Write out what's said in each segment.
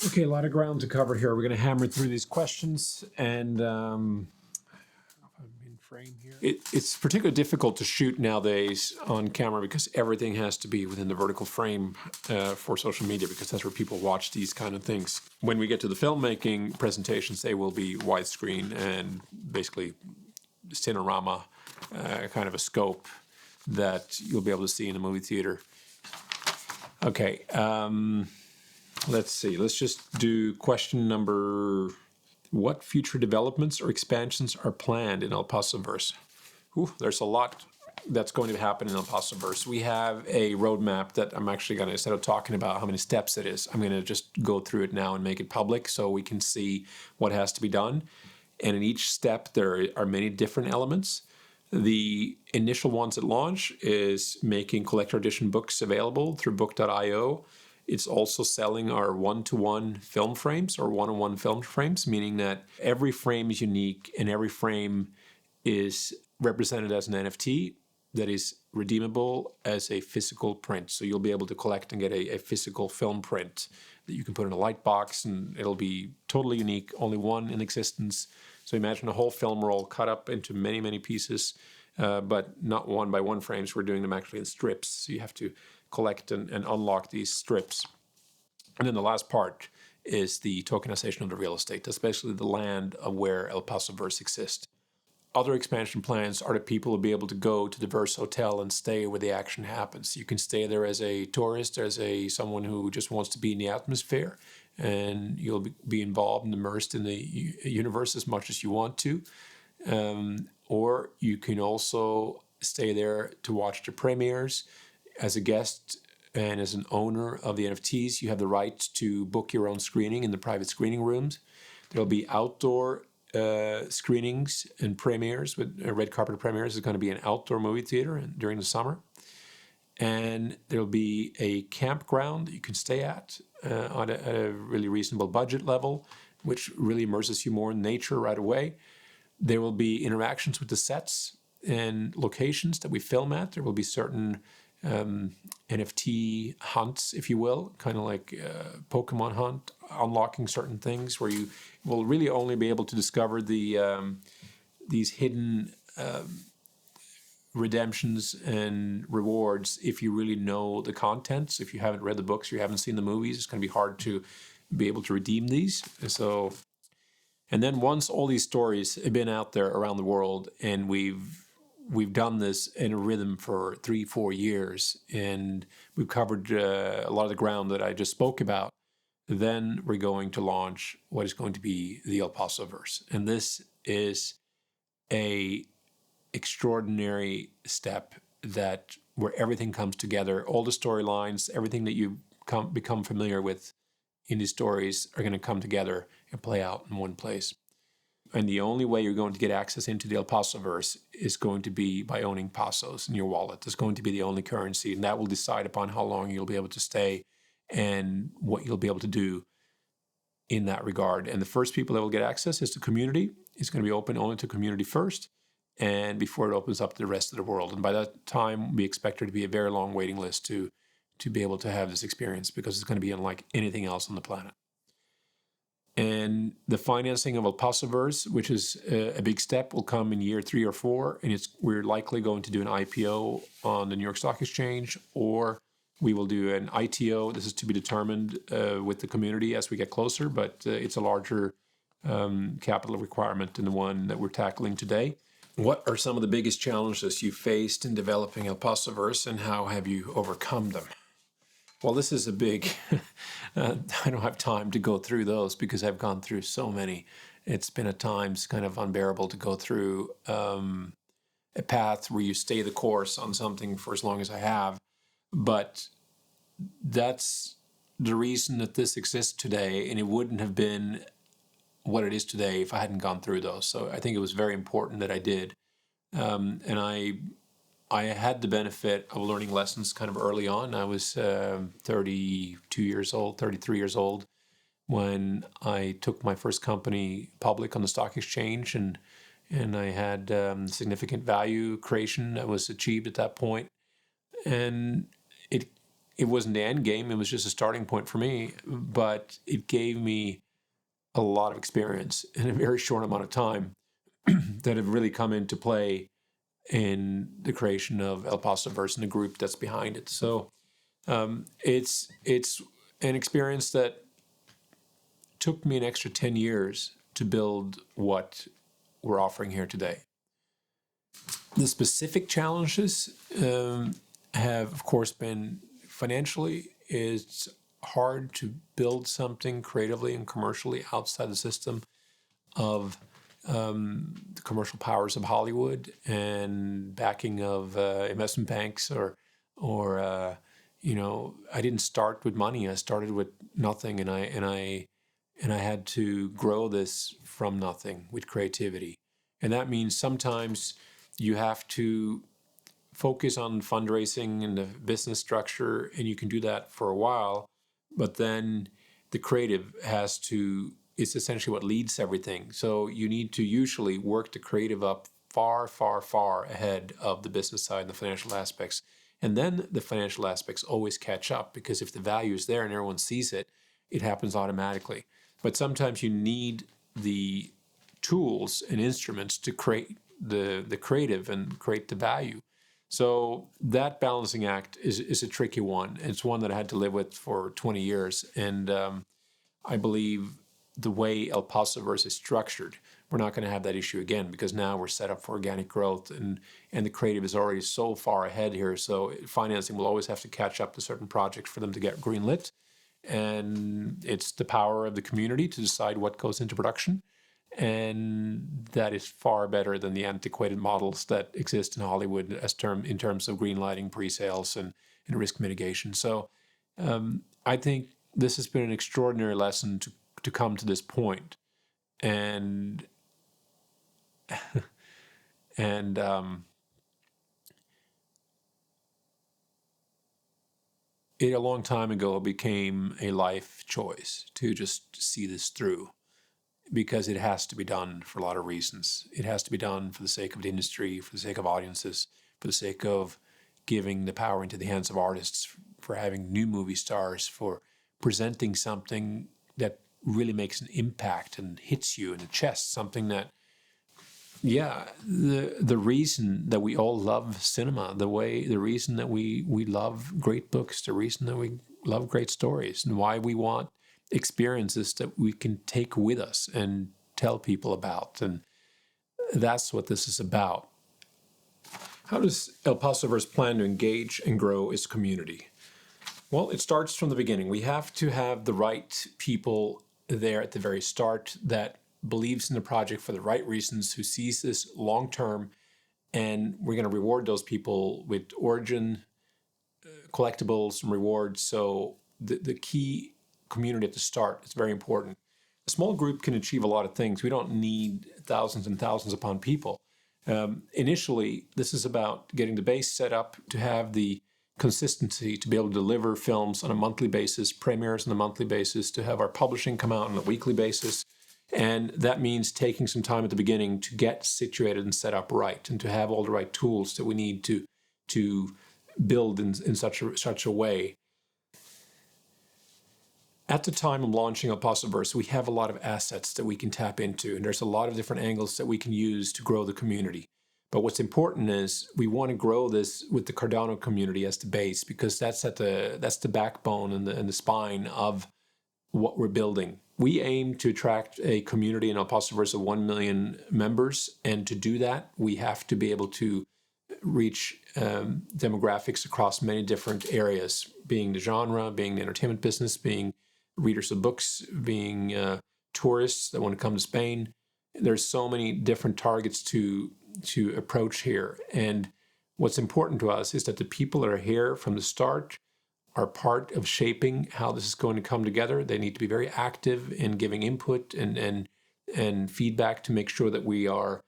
Okay, a lot of ground to cover here. We're going to hammer through these questions, and it's particularly difficult to shoot nowadays on camera because everything has to be within the vertical frame for social media, because that's where people watch these kind of things. When we get to the filmmaking presentations, they will be widescreen and basically cinerama, kind of a scope that you'll be able to see in a movie theater. Okay, let's see. Let's just do question number: what future developments or expansions are planned in El Paso Verse? There's a lot that's going to happen in El Paso Verse. We have a roadmap that I'm actually going to, instead of talking about how many steps it is, I'm going to just go through it now and make it public so we can see what has to be done. And in each step, there are many different elements. The initial ones at launch is making collector edition books available through book.io. It's also selling our one-to-one film frames or one-on-one film frames, meaning that every frame is unique and every frame is represented as an NFT that is redeemable as a physical print. So you'll be able to collect and get a physical film print that you can put in a light box, and it'll be totally unique, only one in existence. So imagine a whole film roll cut up into many, many pieces, but not one by one frames. We're doing them actually in strips. So you have to collect and unlock these strips. And then the last part is the tokenization of the real estate, especially the land of where El Paso Verse exists. Other expansion plans are that people will be able to go to the Verse Hotel and stay where the action happens. You can stay there as a tourist, as someone who just wants to be in the atmosphere, and you'll be involved and immersed in the universe as much as you want to. Or you can also stay there to watch the premieres. As a guest and as an owner of the NFTs, you have the right to book your own screening in the private screening rooms. There'll be outdoor screenings and premieres. With red carpet premieres is going to be an outdoor movie theater during the summer. And there'll be a campground that you can stay at at a really reasonable budget level, which really immerses you more in nature right away. There will be interactions with the sets and locations that we film at. There will be certain NFT hunts, if you will, kind of like Pokemon hunt, unlocking certain things where you will really only be able to discover these hidden redemptions and rewards if you really know the contents. If you haven't read the books, you haven't seen the movies, it's going to be hard to be able to redeem these. And then once all these stories have been out there around the world, and we've done this in a rhythm for 3-4 years, and we've covered a lot of the ground that I just spoke about, then we're going to launch what is going to be the El Paso Verse. And this is a extraordinary step where everything comes together. All the storylines, everything that you become familiar with in these stories are going to come together and play out in one place. And the only way you're going to get access into the El Paso Verse is going to be by owning Pasos in your wallet. That's going to be the only currency, and that will decide upon how long you'll be able to stay and what you'll be able to do in that regard. And the first people that will get access is the community. It's going to be open only to community first, and before it opens up to the rest of the world. And by that time, we expect there to be a very long waiting list to be able to have this experience, because it's going to be unlike anything else on the planet. And the financing of El Paso Verse, which is a big step, will come in year 3 or 4. And we're likely going to do an IPO on the New York Stock Exchange, or we will do an ITO. This is to be determined with the community as we get closer, but it's a larger capital requirement than the one that we're tackling today. What are some of the biggest challenges you faced in developing El Paso Verse, and how have you overcome them? Well, this is a big, I don't have time to go through those because I've gone through so many. It's been at times kind of unbearable to go through a path where you stay the course on something for as long as I have. But that's the reason that this exists today, and it wouldn't have been what it is today if I hadn't gone through those. So I think it was very important that I did. And I had the benefit of learning lessons kind of early on. I was 32 years old, 33 years old when I took my first company public on the stock exchange, and I had significant value creation that was achieved at that point. And it wasn't the end game. It was just a starting point for me, but it gave me a lot of experience in a very short amount of time that have really come into play in the creation of El Paso Verse and the group that's behind it. So it's an experience that took me an extra 10 years to build what we're offering here today. The specific challenges have, of course, been financially. It's hard to build something creatively and commercially outside the system of the commercial powers of Hollywood and backing of investment banks or I didn't start with money. I started with nothing, and I had to grow this from nothing with creativity. And that means sometimes you have to focus on fundraising and the business structure, and you can do that for a while, but then the creative it's essentially what leads everything. So you need to usually work the creative up far, far, far ahead of the business side and the financial aspects. And then the financial aspects always catch up, because if the value is there and everyone sees it, it happens automatically. But sometimes you need the tools and instruments to create the creative and create the value. So that balancing act is a tricky one. It's one that I had to live with for 20 years. And I believe the way El Paso Verse is structured, we're not going to have that issue again, because now we're set up for organic growth, and the creative is already so far ahead here. So financing will always have to catch up to certain projects for them to get greenlit. And it's the power of the community to decide what goes into production. And that is far better than the antiquated models that exist in Hollywood in terms of greenlighting, pre-sales, and risk mitigation. So I think this has been an extraordinary lesson to come to this point. And it a long time ago became a life choice to just see this through, because it has to be done for a lot of reasons. It has to be done for the sake of the industry, for the sake of audiences, for the sake of giving the power into the hands of artists, for having new movie stars, for presenting something that really makes an impact and hits you in the chest, something that, the reason that we all love cinema, the reason that we love great books, the reason that we love great stories, and why we want experiences that we can take with us and tell people about. And that's what this is about. How does El Paso Verse plan to engage and grow its community? Well, it starts from the beginning. We have to have the right people there at the very start that believes in the project for the right reasons, who sees this long term, and we're going to reward those people with origin, collectibles, and rewards. So the key community at the start is very important. A small group can achieve a lot of things. We don't need thousands and thousands upon people. Initially, this is about getting the base set up to have the consistency to be able to deliver films on a monthly basis, premieres on a monthly basis, to have our publishing come out on a weekly basis. And that means taking some time at the beginning to get situated and set up right, and to have all the right tools that we need to build in such a way. At the time of launching El Paso Verse, we have a lot of assets that we can tap into, and there's a lot of different angles that we can use to grow the community. But what's important is we want to grow this with the Cardano community as the base, because that's the backbone and the spine of what we're building. We aim to attract a community in El Paso Verse of 1 million members, and to do that, we have to be able to reach demographics across many different areas, being the genre, being the entertainment business, being readers of books, being tourists that want to come to Spain. There's so many different targets to approach here. And what's important to us is that the people that are here from the start are part of shaping how this is going to come together. They need to be very active in giving input and feedback to make sure that we're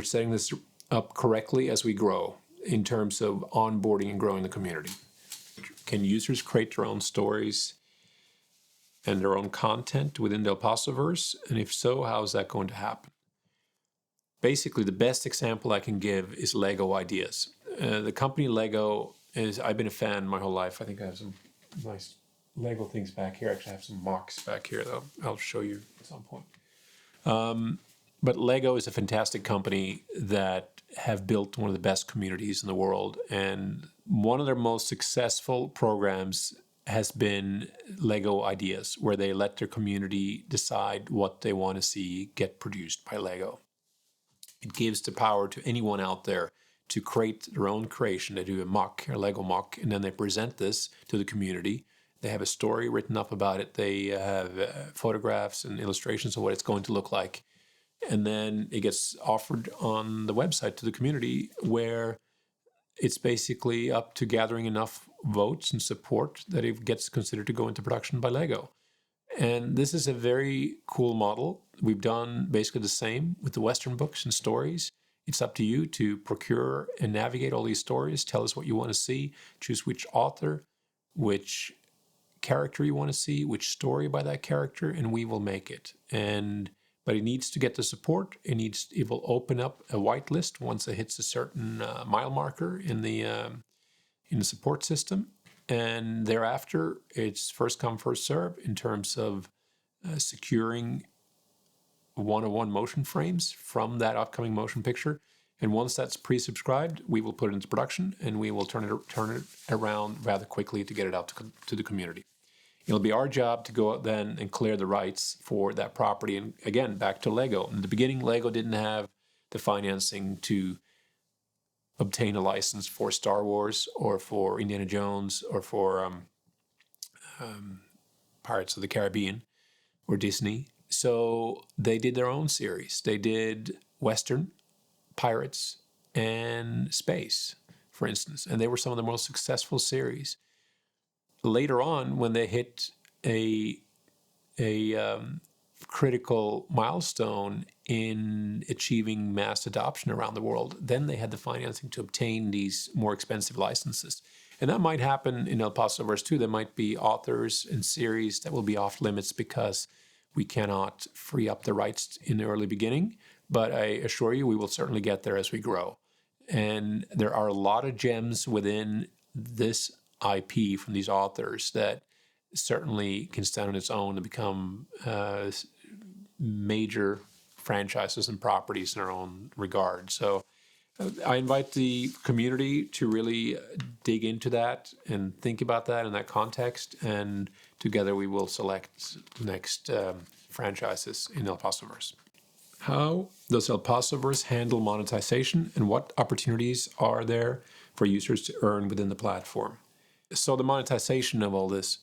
setting this up correctly as we grow in terms of onboarding and growing the community. Can users create their own stories and their own content within the El Paso Verse? And if so, how is that going to happen? Basically, the best example I can give is Lego Ideas. The company Lego I've been a fan my whole life. I think I have some nice Lego things back here. Actually, I have some mocks back here, though. I'll show you at some point. But Lego is a fantastic company that have built one of the best communities in the world. And one of their most successful programs has been Lego Ideas, where they let their community decide what they want to see get produced by Lego. It gives the power to anyone out there to create their own creation. They do a mock, a Lego mock, and then they present this to the community. They have a story written up about it. They have photographs and illustrations of what it's going to look like. And then it gets offered on the website to the community, where it's basically up to gathering enough votes and support that it gets considered to go into production by Lego. And this is a very cool model. We've done basically the same with the Western books and stories. It's up to you to procure and navigate all these stories. Tell us what you want to see. Choose which author, which character you want to see, which story by that character, and we will make it. But it needs to get the support. It will open up a whitelist once it hits a certain mile marker in the support system. And thereafter, it's first come, first serve in terms of securing one-on-one motion frames from that upcoming motion picture. And once that's pre-subscribed, we will put it into production, and we will turn it around rather quickly to get it out to the community. It'll be our job to go out then and clear the rights for that property. And again, back to Lego. In the beginning, Lego didn't have the financing to obtain a license for Star Wars or for Indiana Jones or for Pirates of the Caribbean or Disney. So they did their own series. They did Western, Pirates, and Space, for instance. And they were some of the most successful series. Later on, when they hit a critical milestone in achieving mass adoption around the world, then they had the financing to obtain these more expensive licenses. And that might happen in El Paso Verse too. There might be authors and series that will be off limits because we cannot free up the rights in the early beginning. But I assure you, we will certainly get there as we grow. And there are a lot of gems within this IP from these authors that certainly can stand on its own and become major franchises and properties in their own regard. So I invite the community to really dig into that and think about that in that context, and together we will select the next franchises in El Paso Verse. How does El Paso Verse handle monetization, and what opportunities are there for users to earn within the platform? So the monetization of all this,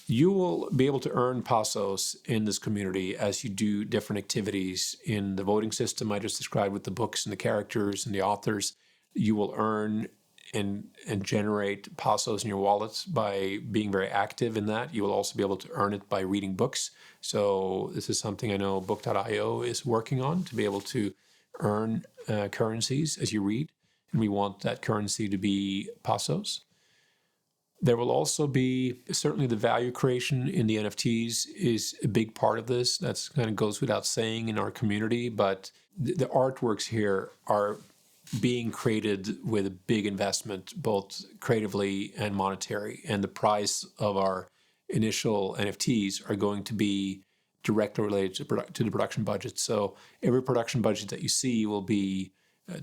you will be able to earn pesos in this community as you do different activities in the voting system I just described with the books and the characters and the authors. You will earn and generate pesos in your wallets by being very active in that. You will also be able to earn it by reading books. So this is something I know Book.io is working on, to be able to earn currencies as you read. And we want that currency to be pesos. There will also be, certainly the value creation in the NFTs is a big part of this. That's kind of goes without saying in our community, but the artworks here are being created with a big investment, both creatively and monetary. And the price of our initial NFTs are going to be directly related to the production budget. So every production budget that you see will be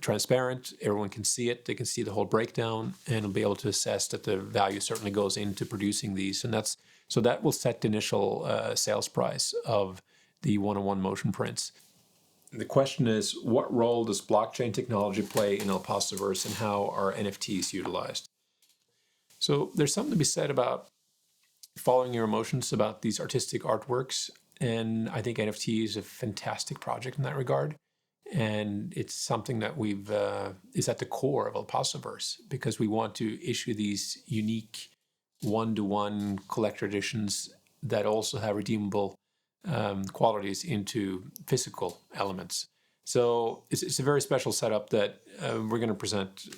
transparent. Everyone can see it. They can see the whole breakdown, and will be able to assess that the value certainly goes into producing these. And that will set the initial sales price of the one-on-one motion prints. The question is, what role does blockchain technology play in El Paso Verse, and how are NFTs utilized? So there's something to be said about following your emotions about these artistic artworks, and I think NFT is a fantastic project in that regard. And it's something that is at the core of El Paso Verse, because we want to issue these unique one-to-one collector editions that also have redeemable qualities into physical elements. So it's a very special setup that we're going to present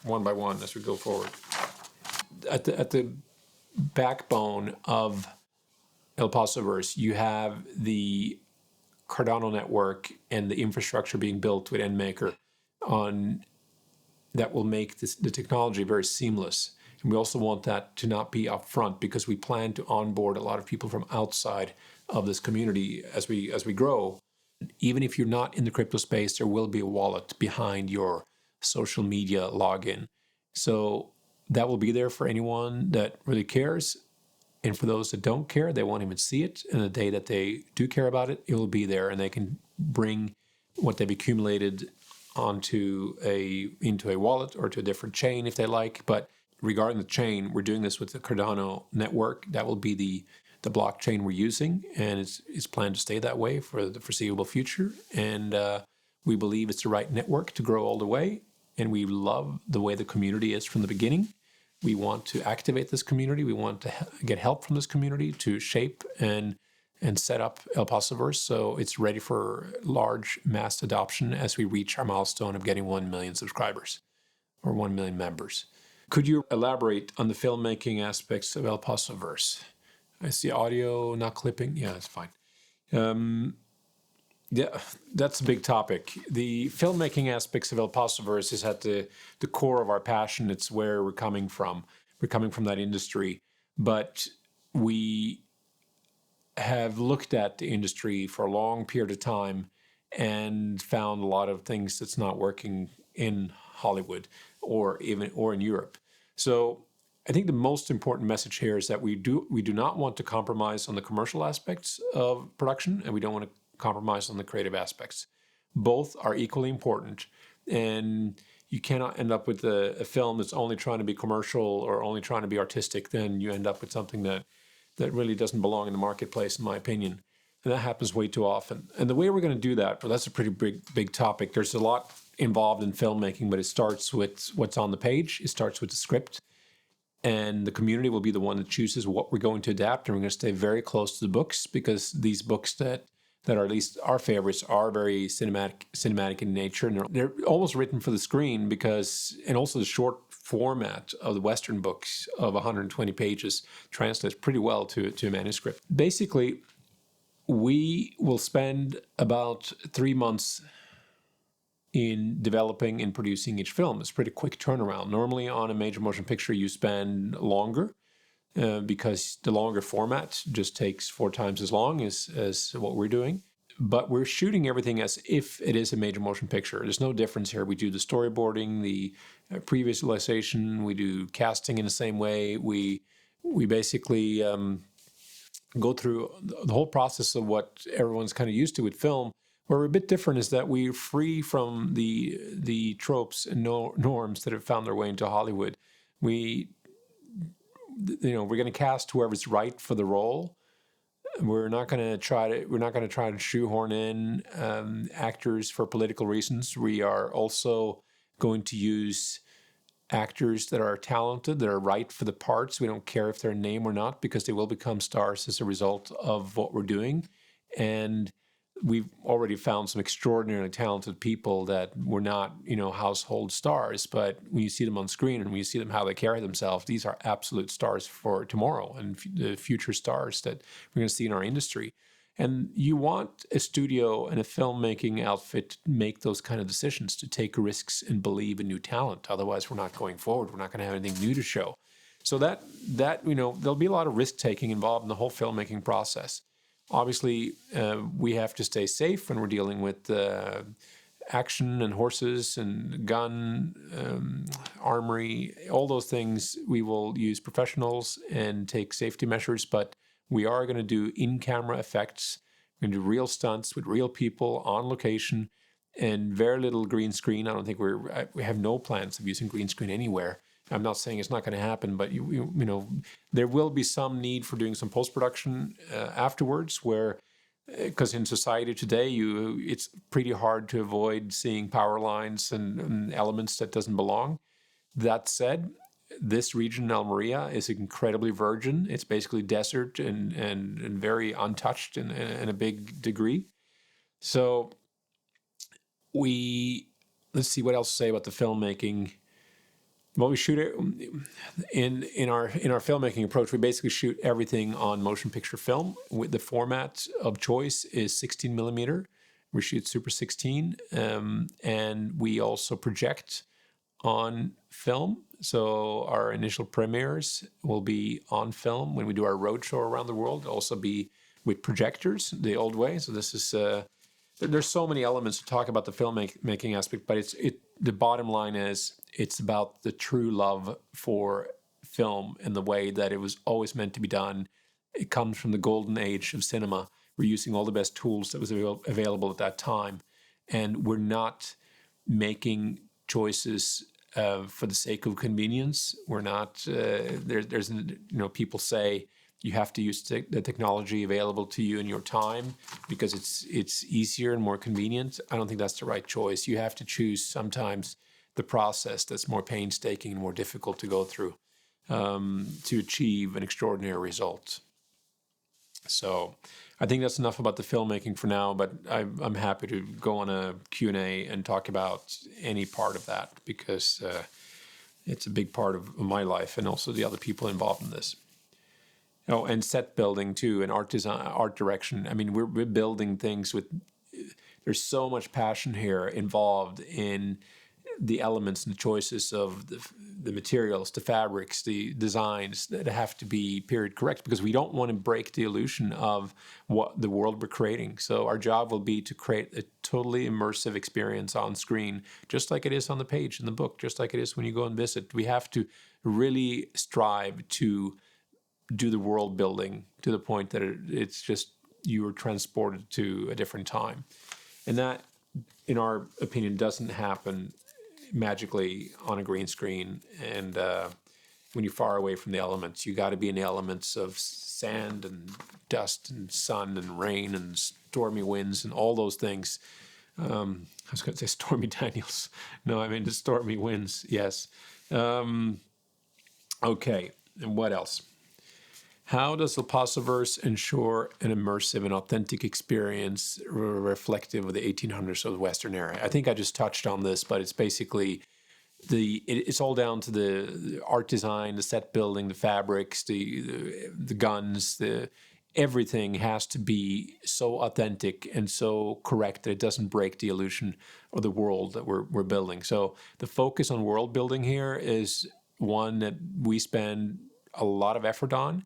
one by one as we go forward. At the backbone of El Paso Verse, you have the Cardano network and the infrastructure being built with EndMaker that will make the technology very seamless. And we also want that to not be upfront because we plan to onboard a lot of people from outside of this community as we grow. Even if you're not in the crypto space, there will be a wallet behind your social media login. So that will be there for anyone that really cares. And for those that don't care, they won't even see it. And the day that they do care about it, it will be there, and they can bring what they've accumulated into a wallet or to a different chain if they like. But regarding the chain, we're doing this with the Cardano network. That will be the blockchain we're using, and it's planned to stay that way for the foreseeable future. And we believe it's the right network to grow all the way. And we love the way the community is from the beginning. We want to activate this community. We want to get help from this community to shape and set up El Paso Verse so it's ready for large mass adoption as we reach our milestone of getting 1 million subscribers or 1 million members. Could you elaborate on the filmmaking aspects of El Paso Verse? I see audio not clipping. Yeah, that's fine. Yeah, that's a big topic. The filmmaking aspects of El Paso Verse is at the core of our passion. It's where we're coming from. We're coming from that industry. But we have looked at the industry for a long period of time and found a lot of things that's not working in Hollywood or in Europe. So I think the most important message here is that we do not want to compromise on the commercial aspects of production, and we don't want to compromise on the creative aspects. Both are equally important, and you cannot end up with a film that's only trying to be commercial or only trying to be artistic. Then you end up with something that really doesn't belong in the marketplace, in my opinion. And that happens way too often. And the way we're going to do that, well, that's a pretty big topic. There's a lot involved in filmmaking, but it starts with what's on the page. It starts with the script. And the community will be the one that chooses what we're going to adapt. And we're going to stay very close to the books because these books that are at least our favorites are very cinematic in nature. And they're almost written for the screen and also the short format of the Western books of 120 pages translates pretty well to a manuscript. Basically, we will spend about 3 months in developing and producing each film. It's a pretty quick turnaround. Normally on a major motion picture, you spend longer because the longer format just takes 4 times as long as what we're doing. But we're shooting everything as if it is a major motion picture. There's no difference here. We do the storyboarding, the pre-visualization, we do casting in the same way. We basically go through the whole process of what everyone's kind of used to with film. Where we're a bit different is that we're free from the tropes and norms that have found their way into Hollywood. We're going to cast whoever's right for the role. We're not going to try to shoehorn in actors for political reasons. We are also going to use actors that are talented, that are right for the parts. We don't care if they're a name or not because they will become stars as a result of what we're doing. And we've already found some extraordinarily talented people that were not, household stars, but when you see them on screen and when you see them how they carry themselves, these are absolute stars for tomorrow and the future stars that we're going to see in our industry. And you want a studio and a filmmaking outfit to make those kind of decisions, to take risks and believe in new talent. Otherwise, we're not going forward. We're not going to have anything new to show. So that there'll be a lot of risk taking involved in the whole filmmaking process. Obviously, we have to stay safe when we're dealing with action and horses and gun, armory, all those things. We will use professionals and take safety measures, but we are going to do in-camera effects. We're going to do real stunts with real people on location and very little green screen. I don't think we have no plans of using green screen anywhere. I'm not saying it's not going to happen, but there will be some need for doing some post-production afterwards where, because in society today, it's pretty hard to avoid seeing power lines and elements that doesn't belong. That said, this region in Almeria is incredibly virgin. It's basically desert and very untouched in a big degree. So let's see what else to say about the filmmaking. Well, we shoot it in our filmmaking approach. We basically shoot everything on motion picture film. With the format of choice is 16 millimeter. We shoot Super 16, and we also project on film. So our initial premieres will be on film. When we do our roadshow around the world, it'll also be with projectors, the old way. So this is there's so many elements to talk about the filmmaking aspect, but the bottom line is it's about the true love for film and the way that it was always meant to be done. It comes from the golden age of cinema. We're using all the best tools that was available at that time, and we're not making choices for the sake of convenience. We're not. There's people say you have to use the technology available to you in your time because it's easier and more convenient. I don't think that's the right choice. You have to choose sometimes the process that's more painstaking and more difficult to go through to achieve an extraordinary result. So I think that's enough about the filmmaking for now, but I'm happy to go on a Q&A and talk about any part of that because it's a big part of my life and also the other people involved in this. Oh, and set building too, and art design, art direction. I mean, we're building things with. There's so much passion here involved in the elements and the choices of the materials, the fabrics, the designs that have to be period correct because we don't want to break the illusion of what the world we're creating. So our job will be to create a totally immersive experience on screen, just like it is on the page in the book, just like it is when you go and visit. We have to really strive to do the world building to the point that it's just you are transported to a different time. And that, in our opinion, doesn't happen magically on a green screen. And when you're far away from the elements, you got to be in the elements of sand and dust and sun and rain and stormy winds and all those things. I was going to say Stormy Daniels. No, I mean the stormy winds. Yes. Okay. And what else? How does the Paso Verse ensure an immersive and authentic experience reflective of the 1800s of the Western era? I think I just touched on this, but it's basically it's all down to the art design, the set building, the fabrics, the guns, everything has to be so authentic and so correct that it doesn't break the illusion of the world that we're building. So the focus on world building here is one that we spend a lot of effort on.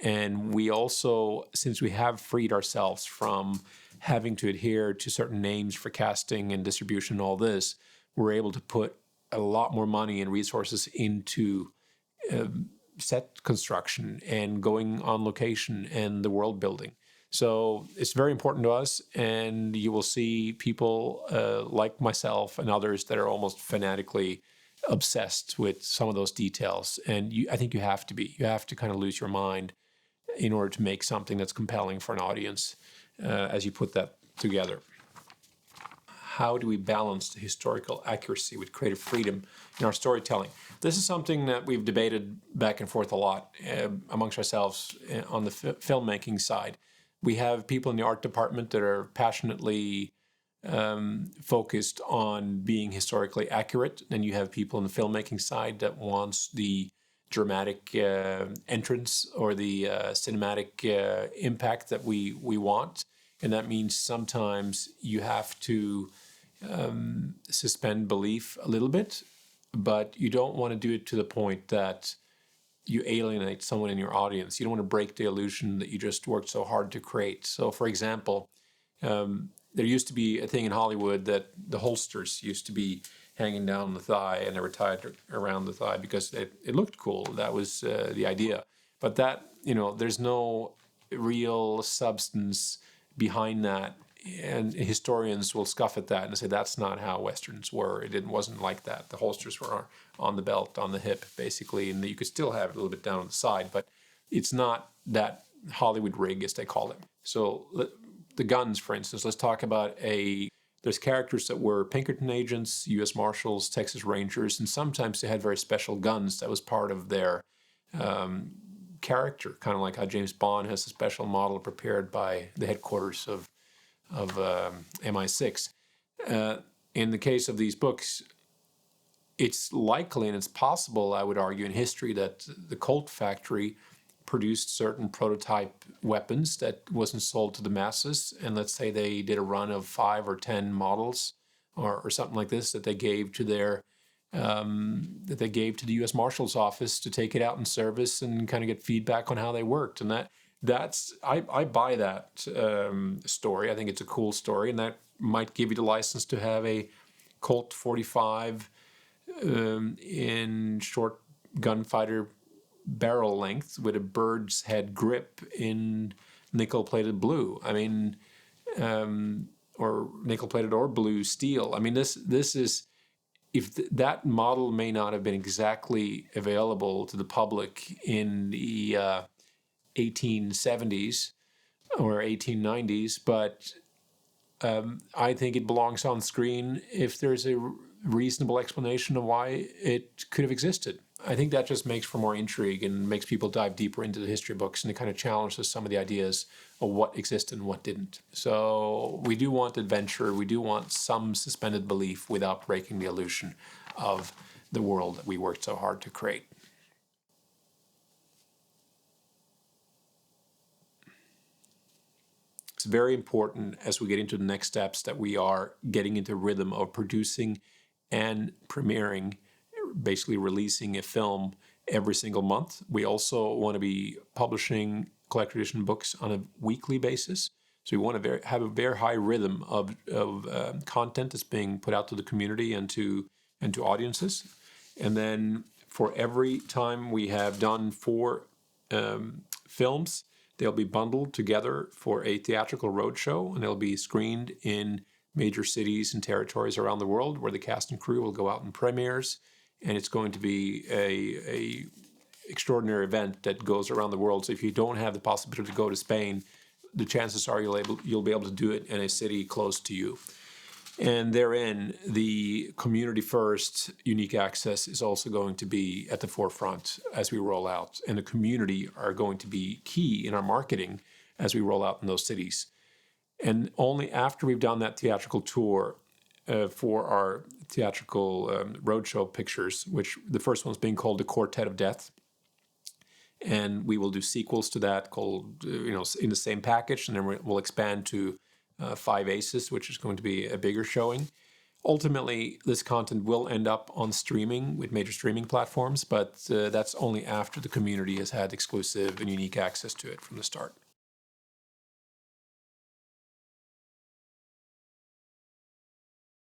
And we also, since we have freed ourselves from having to adhere to certain names for casting and distribution and all this, we're able to put a lot more money and resources into set construction and going on location and the world building. So it's very important to us, and you will see people like myself and others that are almost fanatically obsessed with some of those details. And I think you have to be. You have to kind of lose your mind in order to make something that's compelling for an audience as you put that together. How do we balance the historical accuracy with creative freedom in our storytelling? This is something that we've debated back and forth a lot amongst ourselves on the filmmaking side. We have people in the art department that are passionately focused on being historically accurate, and you have people on the filmmaking side that wants the dramatic entrance or the cinematic impact that we want. And that means sometimes you have to suspend belief a little bit, but you don't want to do it to the point that you alienate someone in your audience. You don't want to break the illusion that you just worked so hard to create. So, for example, there used to be a thing in Hollywood that the holsters used to be hanging down the thigh, and they were tied around the thigh because it looked cool. That was the idea. But that, there's no real substance behind that. And historians will scoff at that and say that's not how Westerns were. It wasn't like that. The holsters were on the belt, on the hip, basically, and you could still have it a little bit down on the side, but it's not that Hollywood rig, as they call it. So the guns, for instance, let's talk about there's characters that were Pinkerton agents, U.S. Marshals, Texas Rangers, and sometimes they had very special guns that was part of their character, kind of like how James Bond has a special model prepared by the headquarters of MI6. In the case of these books, it's likely and it's possible, I would argue, in history that the Colt factory produced certain prototype weapons that wasn't sold to the masses. And let's say they did a run of 5 or 10 models or something like this that they gave to their that they gave to the U.S. Marshal's Office to take it out in service and kind of get feedback on how they worked. And I buy that story. I think it's a cool story, and that might give you the license to have a Colt 45 in short gunfighter barrel length with a bird's head grip in nickel-plated blue. I mean, or nickel-plated or blue steel. I mean, this is, if that model may not have been exactly available to the public in the 1870s or 1890s, but I think it belongs on screen if there's a reasonable explanation of why it could have existed. I think that just makes for more intrigue and makes people dive deeper into the history books, and it kind of challenges some of the ideas of what existed and what didn't. So we do want adventure. We do want some suspended belief without breaking the illusion of the world that we worked so hard to create. It's very important as we get into the next steps that we are getting into rhythm of producing and premiering, basically releasing a film every single month. We also want to be publishing collector edition books on a weekly basis. So we want to have a very high rhythm of content that's being put out to the community and to audiences. And then for every time we have done 4 films, they'll be bundled together for a theatrical roadshow, and they'll be screened in major cities and territories around the world where the cast and crew will go out in premieres. And it's going to be a extraordinary event that goes around the world. So if you don't have the possibility to go to Spain, the chances are you'll be able to do it in a city close to you. And therein, the community first unique access is also going to be at the forefront as we roll out. And the community are going to be key in our marketing as we roll out in those cities. And only after we've done that theatrical tour for our theatrical roadshow pictures, which the first one's being called The Quartet of Death. And we will do sequels to that called, in the same package. And then we'll expand to 5 Aces, which is going to be a bigger showing. Ultimately, this content will end up on streaming with major streaming platforms, but that's only after the community has had exclusive and unique access to it from the start.